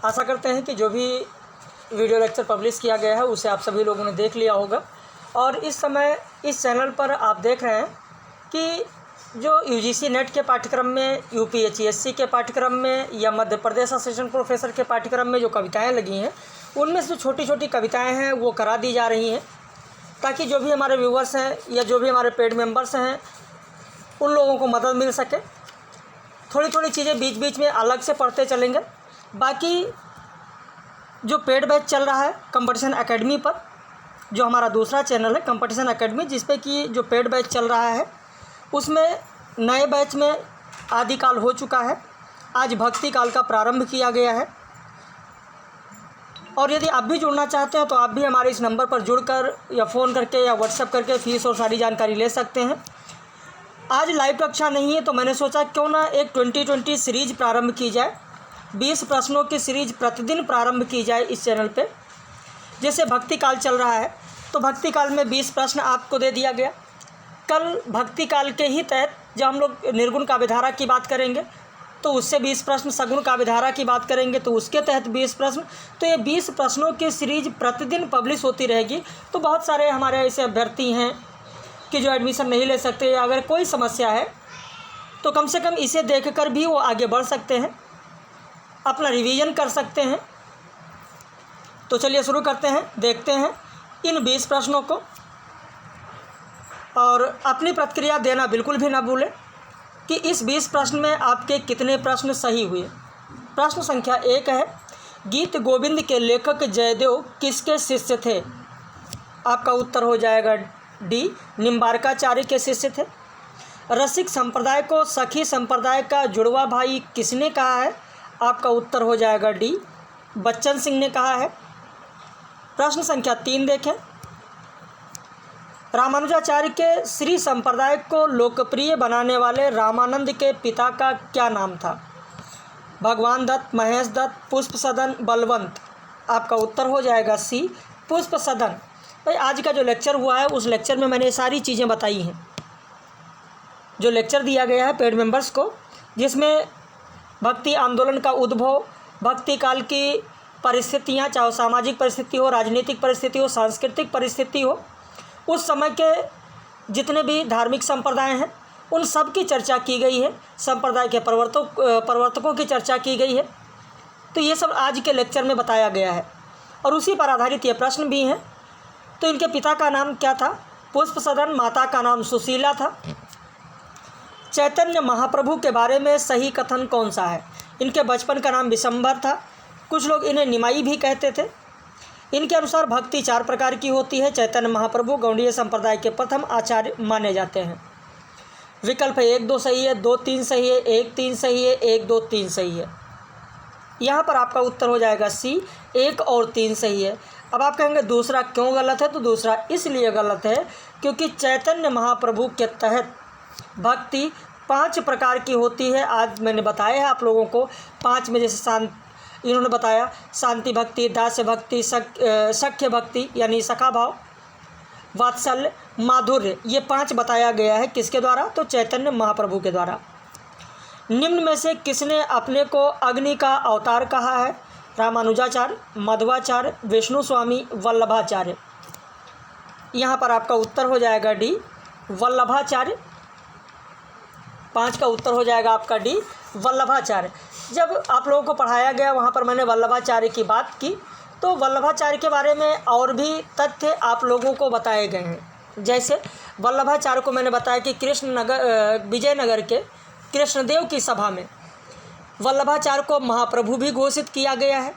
आशा करते हैं कि जो भी वीडियो लेक्चर पब्लिश किया गया है उसे आप सभी लोगों ने देख लिया होगा। और इस समय इस चैनल पर आप देख रहे हैं कि जो यूजीसी नेट के पाठ्यक्रम में, यूपीएचईएससी के पाठ्यक्रम में या मध्य प्रदेश असिस्टेंट प्रोफेसर के पाठ्यक्रम में जो कविताएं लगी हैं, उनमें से जो छोटी छोटी कविताएं हैं वो करा दी जा रही हैं, ताकि जो भी हमारे व्यूवर्स हैं या जो भी हमारे पेड मेंबर्स हैं उन लोगों को मदद मिल सके। थोड़ी थोड़ी चीज़ें बीच बीच में अलग से पढ़ते चलेंगे। बाकी जो पेड बैच चल रहा है कंपटीशन एकेडमी पर, जो हमारा दूसरा चैनल है कंपटीशन एकेडमी, जिस पे कि जो पेड बैच चल रहा है उसमें नए बैच में आदिकाल हो चुका है। आज भक्ति काल का प्रारंभ किया गया है। और यदि आप भी जुड़ना चाहते हैं तो आप भी हमारे इस नंबर पर जुड़कर या फ़ोन करके या व्हाट्सएप करके फ़ीस और सारी जानकारी ले सकते हैं। आज लाइव कक्षा नहीं है तो मैंने सोचा क्यों ना एक 2020 सीरीज प्रारंभ की जाए। 20 प्रश्नों की सीरीज प्रतिदिन प्रारंभ की जाए इस चैनल पे। जैसे भक्ति काल चल रहा है तो भक्ति काल में 20 प्रश्न आपको दे दिया गया। कल भक्ति काल के ही तहत जब हम लोग निर्गुण काव्यधारा की बात करेंगे तो उससे 20 प्रश्न, सगुण काव्यधारा की बात करेंगे तो उसके तहत 20 प्रश्न। तो ये 20 प्रश्नों की सीरीज प्रतिदिन पब्लिश होती रहेगी। तो बहुत सारे हमारे ऐसे अभ्यर्थी हैं कि जो एडमिशन नहीं ले सकते, या अगर कोई समस्या है तो कम से कम इसे देखकर भी वो आगे बढ़ सकते हैं, अपना रिवीजन कर सकते हैं। तो चलिए शुरू करते हैं, देखते हैं इन 20 प्रश्नों को। और अपनी प्रतिक्रिया देना बिल्कुल भी ना भूलें कि इस 20 प्रश्न में आपके कितने प्रश्न सही हुए। प्रश्न संख्या 1 है, गीत गोविंद के लेखक जयदेव किसके शिष्य थे? आपका उत्तर हो जाएगा डी, निम्बार्काचार्य के शिष्य थे। रसिक संप्रदाय को सखी संप्रदाय का जुड़वा भाई किसने कहा है? आपका उत्तर हो जाएगा डी, बच्चन सिंह ने कहा है। प्रश्न संख्या 3 देखें, रामानुजाचार्य के श्री संप्रदाय को लोकप्रिय बनाने वाले रामानंद के पिता का क्या नाम था? भगवान दत्त, महेश दत्त, पुष्प सदन, बलवंत। आपका उत्तर हो जाएगा सी, पुष्प सदन। भाई आज का जो लेक्चर हुआ है उस लेक्चर में मैंने सारी चीज़ें बताई हैं। जो लेक्चर दिया गया है पेड मेंबर्स को, जिसमें भक्ति आंदोलन का उद्भव, भक्ति काल की परिस्थितियाँ, चाहे सामाजिक परिस्थिति हो, राजनीतिक परिस्थिति हो, सांस्कृतिक परिस्थिति हो, उस समय के जितने भी धार्मिक संप्रदाय हैं उन सब की चर्चा की गई है। संप्रदाय के प्रवर्तकों की चर्चा की गई है। तो ये सब आज के लेक्चर में बताया गया है और उसी पर आधारित ये प्रश्न भी हैं। तो इनके पिता का नाम क्या था? पुष्प सदन। माता का नाम सुशीला था। चैतन्य महाप्रभु के बारे में सही कथन कौन सा है? इनके बचपन का नाम विशंबर था। कुछ लोग इन्हें निमाई भी कहते थे। इनके अनुसार भक्ति 4 प्रकार की होती है। चैतन्य महाप्रभु गौड़ीय संप्रदाय के प्रथम आचार्य माने जाते हैं। विकल्प 1, 2 सही है, 2, 3 सही है, 1, 3 सही है, 1, 2, 3 सही है। यहाँ पर आपका उत्तर हो जाएगा सी, 1 और 3 सही है। अब आप कहेंगे दूसरा क्यों गलत है? तो दूसरा इसलिए गलत है क्योंकि चैतन्य महाप्रभु के तहत भक्ति 5 प्रकार की होती है। आज मैंने बताया है आप लोगों को 5 में, जैसे इन्होंने बताया शांति भक्ति, दास्य भक्ति, सख्य भक्ति यानी सखा भाव, वात्सल्य, माधुर्य, ये 5 बताया गया है। किसके द्वारा? तो चैतन्य महाप्रभु के द्वारा। निम्न में से किसने अपने को अग्नि का अवतार कहा है? रामानुजाचार्य, मध्वाचार्य, विष्णु स्वामी, वल्लभाचार्य। यहाँ पर आपका उत्तर हो जाएगा डी, वल्लभाचार्य। 5 का उत्तर हो जाएगा आपका डी, वल्लभाचार्य। जब आप लोगों को पढ़ाया गया वहाँ पर मैंने वल्लभाचार्य की बात की, तो वल्लभाचार्य के बारे में और भी तथ्य आप लोगों को बताए गए हैं। जैसे वल्लभाचार्य को मैंने बताया कि विजयनगर के कृष्णदेव की सभा में वल्लभाचार्य को महाप्रभु भी घोषित किया गया है।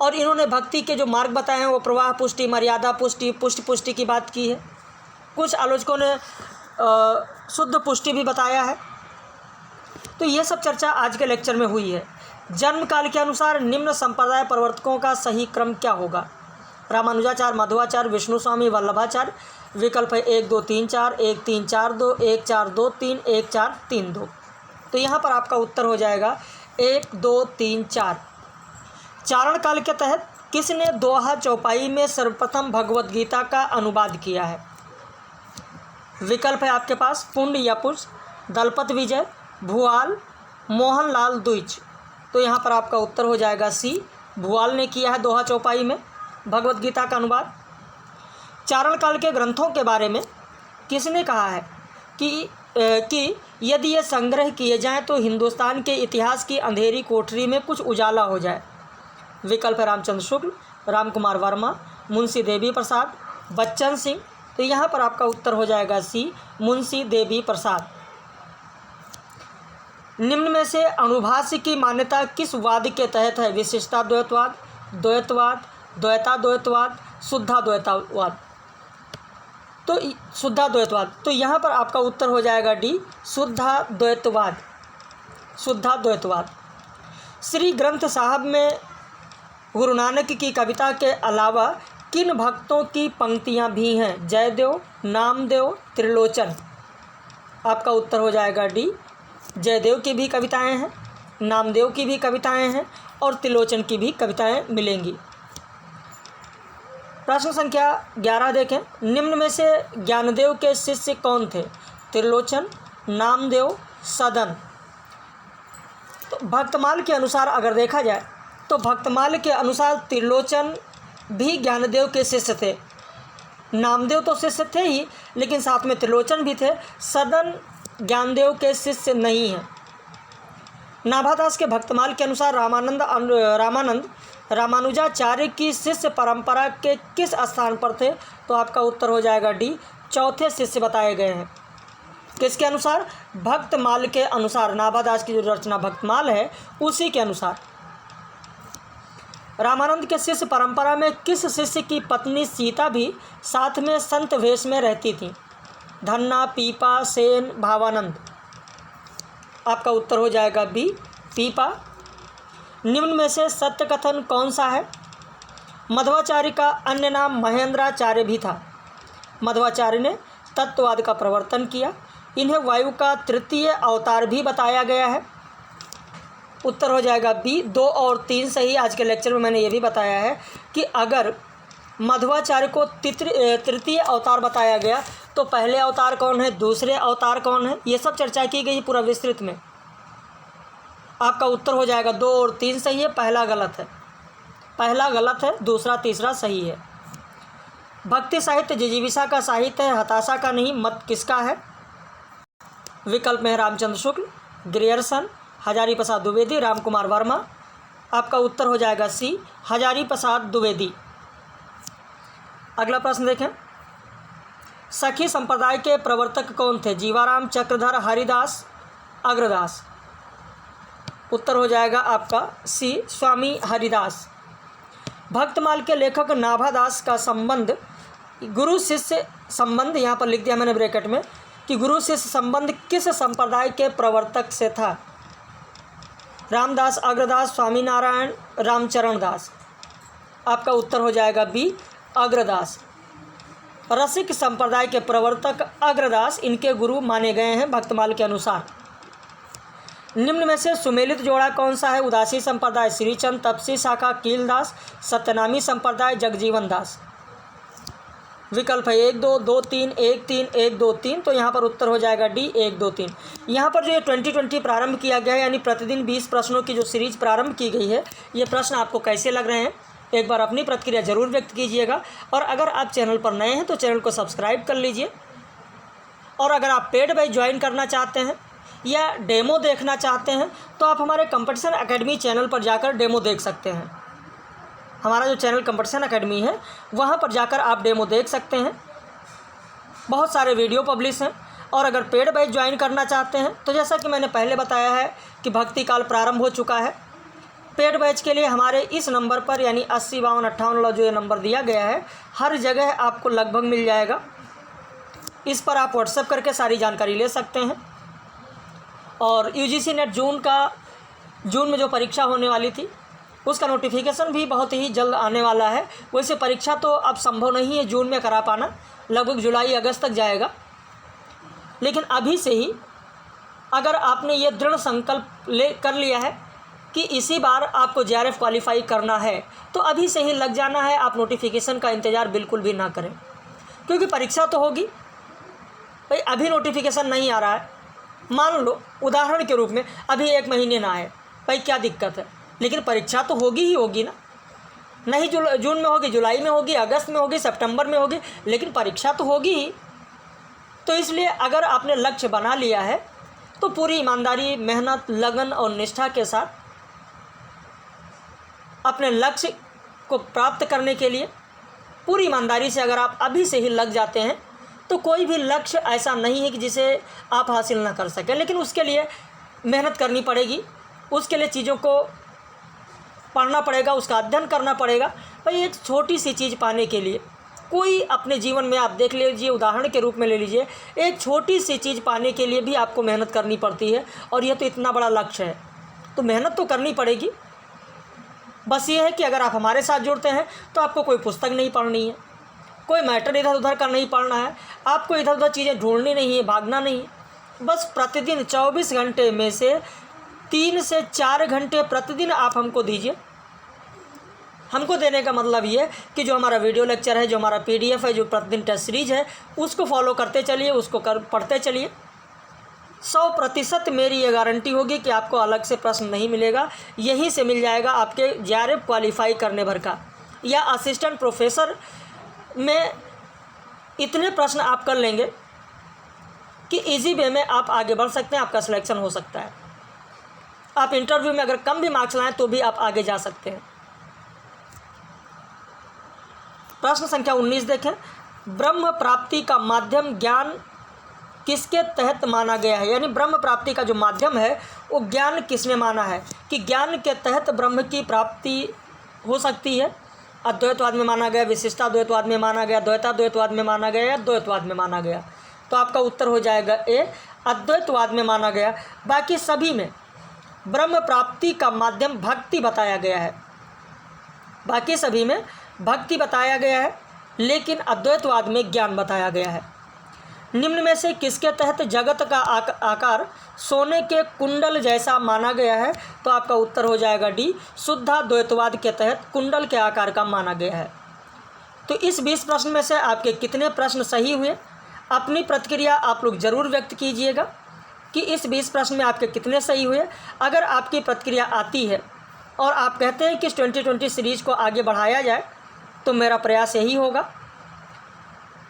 और इन्होंने भक्ति के जो मार्ग बताए हैं वो प्रवाह पुष्टि, मर्यादा पुष्टि, पुष्टि की बात की है। कुछ आलोचकों ने शुद्ध पुष्टि भी बताया है। तो ये सब चर्चा आज के लेक्चर में हुई है। जन्म काल के अनुसार निम्न संप्रदाय प्रवर्तकों का सही क्रम क्या होगा? रामानुजाचार्य, मध्वाचार्य, विष्णु स्वामी, वल्लभाचार्य। विकल्प है 1, 2, 3, 4, 1, 3, 4, 2, 1, 4, 2, 3, 1, 4, 3, 2। तो यहाँ पर आपका उत्तर हो जाएगा 1, 2, 3, 4। चारण काल के तहत किसने दोहा चौपाई में सर्वप्रथम भगवत गीता का अनुवाद किया है? विकल्प है आपके पास पुंड या पुष, दलपत विजय, भुआल, मोहनलाल द्विज। तो यहाँ पर आपका उत्तर हो जाएगा सी, भुआल ने किया है दोहा चौपाई में भगवत गीता का अनुवाद। चारण काल के ग्रंथों के बारे में किसने कहा है कि यदि ये संग्रह किए जाएं तो हिंदुस्तान के इतिहास की अंधेरी कोठरी में कुछ उजाला हो जाए? विकल्प है रामचंद्र शुक्ल, राम कुमार वर्मा, मुंशी देवी प्रसाद, बच्चन सिंह। तो यहाँ पर आपका उत्तर हो जाएगा सी, मुंशी देवी प्रसाद। निम्न में से अणुभाष्य की मान्यता किस वाद के तहत है? विशिष्टा द्वैतवाद, द्वैतवाद, द्वैताद्वैतवाद, शुद्धाद्वैतवाद। तो शुद्धाद्वैतवाद। तो यहाँ पर आपका उत्तर हो जाएगा डी, शुद्धाद्वैतवाद। शुद्धाद्वैतवाद। श्री ग्रंथ साहब में गुरु नानक की कविता के अलावा किन भक्तों की पंक्तियाँ भी हैं? जयदेव, नामदेव, त्रिलोचन। आपका उत्तर हो जाएगा डी, जयदेव की भी कविताएं हैं, नामदेव की भी कविताएं हैं और त्रिलोचन की भी कविताएं मिलेंगी। प्रश्न संख्या 11 देखें। निम्न में से ज्ञानदेव के शिष्य कौन थे? त्रिलोचन, नामदेव, सदन। तो भक्तमाल के अनुसार अगर देखा जाए तो भक्तमाल के अनुसार त्रिलोचन भी ज्ञानदेव के शिष्य थे। नामदेव तो शिष्य थे ही, लेकिन साथ में त्रिलोचन भी थे। सदन ज्ञानदेव के शिष्य नहीं हैं। नाभादास के भक्तमाल के अनुसार रामानंद रामानुजाचार्य की शिष्य परंपरा के किस स्थान पर थे? तो आपका उत्तर हो जाएगा डी, चौथे शिष्य बताए गए हैं। किसके अनुसार? भक्तमाल के अनुसार। नाभादास की जो रचना भक्तमाल है उसी के अनुसार। रामानंद के शिष्य परंपरा में किस शिष्य की पत्नी सीता भी साथ में संत वेश में रहती थी? धन्ना, पीपा, सेन, भावानंद। आपका उत्तर हो जाएगा बी, पीपा। निम्न में से सत्य कथन कौन सा है? मध्वाचार्य का अन्य नाम महेंद्राचार्य भी था। मध्वाचार्य ने तत्ववाद का प्रवर्तन किया। इन्हें वायु का तृतीय अवतार भी बताया गया है। उत्तर हो जाएगा बी, 2 और 3 सही। आज के लेक्चर में मैंने ये भी बताया है कि अगर मध्वाचार्य को तृतीय अवतार बताया गया तो पहले अवतार कौन है, दूसरे अवतार कौन है, ये सब चर्चा की गई पूरा विस्तृत में। आपका उत्तर हो जाएगा 2 और 3 सही है, पहला गलत है। पहला गलत है, दूसरा तीसरा सही है। भक्ति साहित्य जिजीविषा का साहित्य है, हताशा का नहीं। मत किसका है? विकल्प में रामचंद्र शुक्ल, ग्रियर्सन, हजारी प्रसाद द्विवेदी, राम कुमार वर्मा। आपका उत्तर हो जाएगा सी, हजारी प्रसाद द्विवेदी। अगला प्रश्न देखें। सखी संप्रदाय के प्रवर्तक कौन थे? जीवाराम, चक्रधर, हरिदास, अग्रदास। उत्तर हो जाएगा आपका सी, स्वामी हरिदास। भक्तमाल के लेखक नाभादास का संबंध गुरु शिष्य संबंध, यहाँ पर लिख दिया मैंने ब्रैकेट में कि गुरु शिष्य संबंध किस संप्रदाय के प्रवर्तक से था? रामदास, अग्रदास, स्वामीनारायण, रामचरण दास। आपका उत्तर हो जाएगा बी, अग्रदास। रसिक संप्रदाय के प्रवर्तक अग्रदास इनके गुरु माने गए हैं भक्तमाल के अनुसार। निम्न में से सुमेलित जोड़ा कौन सा है? उदासी संप्रदाय श्रीचंद, तपसी शाखा कीलदास, सत्यनामी संप्रदाय जगजीवन दास। विकल्प है 1 2 2 3 1 3 1 2 3। तो यहाँ पर उत्तर हो जाएगा डी, 1 2 3। यहाँ पर जो ये 2020 प्रारंभ किया गया है, यानी प्रतिदिन 20 प्रश्नों की जो सीरीज प्रारंभ की गई है, ये प्रश्न आपको कैसे लग रहे हैं? एक बार अपनी प्रतिक्रिया जरूर व्यक्त कीजिएगा। और अगर आप चैनल पर नए हैं तो चैनल को सब्सक्राइब कर लीजिए। और अगर आप पेड बैच ज्वाइन करना चाहते हैं या डेमो देखना चाहते हैं तो आप हमारे कंपटीशन एकेडमी चैनल पर जाकर डेमो देख सकते हैं। हमारा जो चैनल कंपटीशन एकेडमी है वहाँ पर जाकर आप डेमो देख सकते हैं। बहुत सारे वीडियो पब्लिश हैं। और अगर पेड बैच ज्वाइन करना चाहते हैं तो जैसा कि मैंने पहले बताया है कि भक्ति काल प्रारंभ हो चुका है। पेड बैच के लिए हमारे इस नंबर पर यानी 80 52 58 जो ये नंबर दिया गया है, हर जगह आपको लगभग मिल जाएगा। इस पर आप व्हाट्सएप करके सारी जानकारी ले सकते हैं। और यूजीसी नेट जून में जो परीक्षा होने वाली थी उसका नोटिफिकेशन भी बहुत ही जल्द आने वाला है। वैसे परीक्षा तो अब संभव नहीं है जून में करा पाना, लगभग जुलाई अगस्त तक जाएगा। लेकिन अभी से ही अगर आपने ये दृढ़ संकल्प कर लिया है कि इसी बार आपको जेआरएफ क्वालिफाई करना है तो अभी से ही लग जाना है। आप नोटिफिकेशन का इंतज़ार बिल्कुल भी ना करें, क्योंकि परीक्षा तो होगी भाई। अभी नोटिफिकेशन नहीं आ रहा है, मान लो उदाहरण के रूप में अभी 1 महीने ना आए, भाई क्या दिक्कत है, लेकिन परीक्षा तो होगी ही होगी ना। नहीं जून में होगी, जुलाई में होगी, अगस्त में होगी, सितंबर में होगी, लेकिन परीक्षा तो होगी ही। तो इसलिए अगर आपने लक्ष्य बना लिया है तो पूरी ईमानदारी, मेहनत, लगन और निष्ठा के साथ अपने लक्ष्य को प्राप्त करने के लिए पूरी ईमानदारी से अगर आप अभी से ही लग जाते हैं तो कोई भी लक्ष्य ऐसा नहीं है कि जिसे आप हासिल ना कर सकें। लेकिन उसके लिए मेहनत करनी पड़ेगी, उसके लिए चीज़ों को पढ़ना पड़ेगा, उसका अध्ययन करना पड़ेगा। भाई एक छोटी सी चीज़ पाने के लिए कोई अपने जीवन में आप देख लीजिए, उदाहरण के रूप में ले लीजिए, एक छोटी सी चीज़ पाने के लिए भी आपको मेहनत करनी पड़ती है, और यह तो इतना बड़ा लक्ष्य है, तो मेहनत तो करनी पड़ेगी। बस ये है कि अगर आप हमारे साथ जुड़ते हैं तो आपको कोई पुस्तक नहीं पढ़नी है, कोई मैटर इधर उधर का नहीं पढ़ना है, आपको इधर उधर चीज़ें ढूंढनी नहीं है, भागना नहीं है। बस प्रतिदिन 24 घंटे में से 3 से 4 घंटे प्रतिदिन आप हमको दीजिए। हमको देने का मतलब ये कि जो हमारा वीडियो लेक्चर है, जो हमारा PDF है, जो प्रतिदिन टेस्ट सीरीज है, उसको फॉलो करते चलिए, उसको पढ़ते चलिए। 100% मेरी ये गारंटी होगी कि आपको अलग से प्रश्न नहीं मिलेगा, यहीं से मिल जाएगा आपके JRF क्वालिफाई करने भर का, या असिस्टेंट प्रोफेसर में इतने प्रश्न आप कर लेंगे कि इजी वे में आप आगे बढ़ सकते हैं, आपका सिलेक्शन हो सकता है। आप इंटरव्यू में अगर कम भी मार्क्स लाएं तो भी आप आगे जा सकते हैं। प्रश्न संख्या 19 देखें। ब्रह्म प्राप्ति का माध्यम ज्ञान किसके तहत माना गया है? यानी ब्रह्म प्राप्ति का जो माध्यम है वो ज्ञान किसने माना है कि ज्ञान के तहत ब्रह्म की प्राप्ति हो सकती है? अद्वैतवाद में माना गया, विशिष्टाद्वैतवाद में माना गया, द्वैताद्वैतवाद में माना गया या द्वैतवाद में माना गया? तो आपका उत्तर हो जाएगा ए, अद्वैतवाद में माना गया। बाकी सभी में ब्रह्म प्राप्ति का माध्यम भक्ति बताया गया है, बाकी सभी में भक्ति बताया गया है, लेकिन अद्वैतवाद में ज्ञान बताया गया है। निम्न में से किसके तहत जगत का आकार सोने के कुंडल जैसा माना गया है? तो आपका उत्तर हो जाएगा डी, शुद्धाद्वैतवाद के तहत कुंडल के आकार का माना गया है। तो इस 20 प्रश्न में से आपके कितने प्रश्न सही हुए? अपनी प्रतिक्रिया आप लोग ज़रूर व्यक्त कीजिएगा कि इस 20 प्रश्न में आपके कितने सही हुए। अगर आपकी प्रतिक्रिया आती है और आप कहते हैं कि इस 2020 सीरीज़ को आगे बढ़ाया जाए, तो मेरा प्रयास यही होगा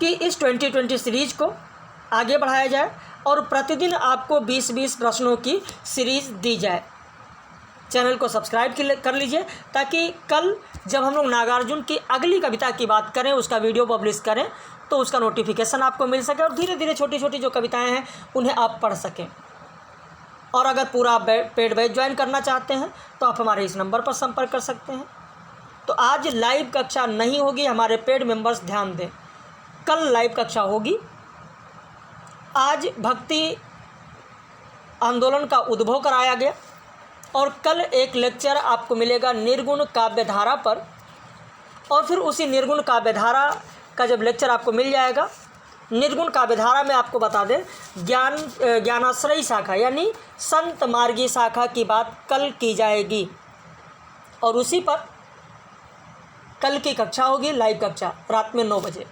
कि इस 2020 सीरीज़ को आगे बढ़ाया जाए और प्रतिदिन आपको 20-20 प्रश्नों की सीरीज़ दी जाए। चैनल को सब्सक्राइब कर लीजिए ताकि कल जब हम लोग नागार्जुन की अगली कविता की बात करें, उसका वीडियो पब्लिश करें, तो उसका नोटिफिकेशन आपको मिल सके और धीरे धीरे छोटी छोटी जो कविताएं हैं उन्हें आप पढ़ सकें। और अगर पूरा पेड बैच ज्वाइन करना चाहते हैं तो आप हमारे इस नंबर पर संपर्क कर सकते हैं। तो आज लाइव कक्षा नहीं होगी, हमारे पेड मेंबर्स ध्यान दें, कल लाइव कक्षा होगी। आज भक्ति आंदोलन का उद्भव कराया गया और कल एक लेक्चर आपको मिलेगा निर्गुण काव्यधारा पर, और फिर उसी निर्गुण काव्यधारा का जब लेक्चर आपको मिल जाएगा, निर्गुण काव्यधारा में आपको बता दें ज्ञानाश्रयी शाखा यानी संत मार्गी शाखा की बात कल की जाएगी, और उसी पर कल की कक्षा होगी, लाइव कक्षा रात में 9 बजे।